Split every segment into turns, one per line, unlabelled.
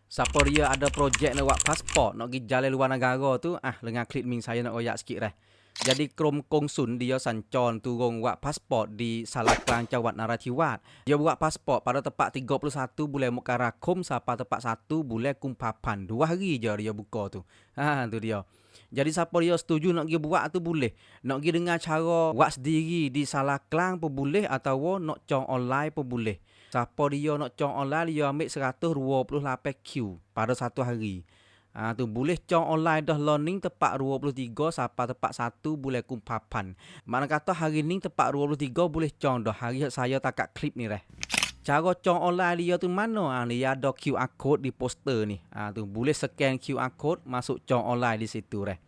Siapa dia ada projek nak buat pasport, nak pergi jalan luar negara tu, dengan klik link saya nak royak sikit dah. Jadi Krom Kongsun dia sancon turun buat pasport di Salah Kelancar Wat Narathiwat. Dia buat pasport pada tepat 31 bulan Mokarakum sampai tepat 1 bulan Kumpapan. 2 hari je dia buka tu. Tu dia. Jadi siapa dia setuju nak pergi buat tu boleh. Nak pergi dengan cara buat sendiri di Salah Kelang pun boleh atau nak cong online pun boleh. Siapa dia nak cong online dia ambil 128Q pada satu hari. Tu boleh cong online dah learning tepat 23 sampai tepat 1 bulan Kumpapan. Mana kata hari ni tepat 23 boleh cong dah. Hari saya takat klip ni dah. Cara cong online dia tu mana? Dia ada QR code di poster ni. Tu boleh scan QR code masuk cong online di situ dah.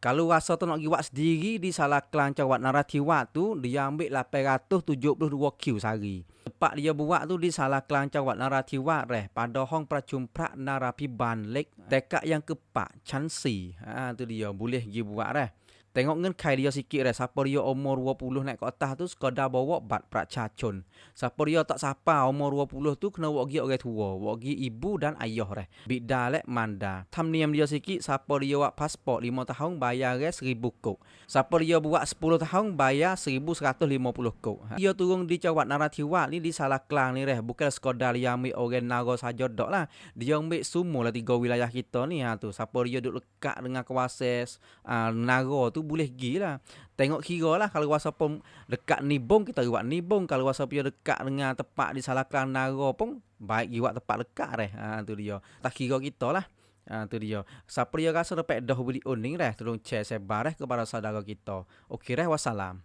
Kalau rasa tu nak pergi buat sendiri di Salah Kelancar Wat Narathiwat tu, dia ambil 872Q sehari. Tempat dia buat tu di Salah Kelancar Wat Narathiwat pada Hong Pracumprak Narapiban Lake, tekak yang kepak, Chansi. Tu dia boleh pergi buat Tengok ngenkai dia sikit siapa dia umur 20 naik ke atas tu sekadar bawa bat pracachun. Siapa dia tak sapa umur 20 tu kena buat pergi orang tua, buat pergi ibu dan ayah Bida manda. Tamniam dia sikit siapa dia buat pasport 5 tahun bayar 1000 kok. Siapa dia buat 10 tahun bayar 1150 kok. Dia turun di Wat Narathiwat ni di Salah Kelang ni bukan sekadar dia ambil orang Nara saja dak lah. Dia ambil semua 3 wilayah kita ni tu. Siapa dia duduk dekat dengan kawasan Nara tu boleh pergi lah. Tengok kira lah kalau rasa pun dekat Nibong kita buat Nibong. Kalau rasa dia dekat dengan tempat di Salah Kelang Nara pun baik buat tempat dekat tu dia. Tak kira kita lah. Tu dia. Siapa dia rasa dapat dah beli uning tolong share sebar kepada saudara kita. Okey wassalam.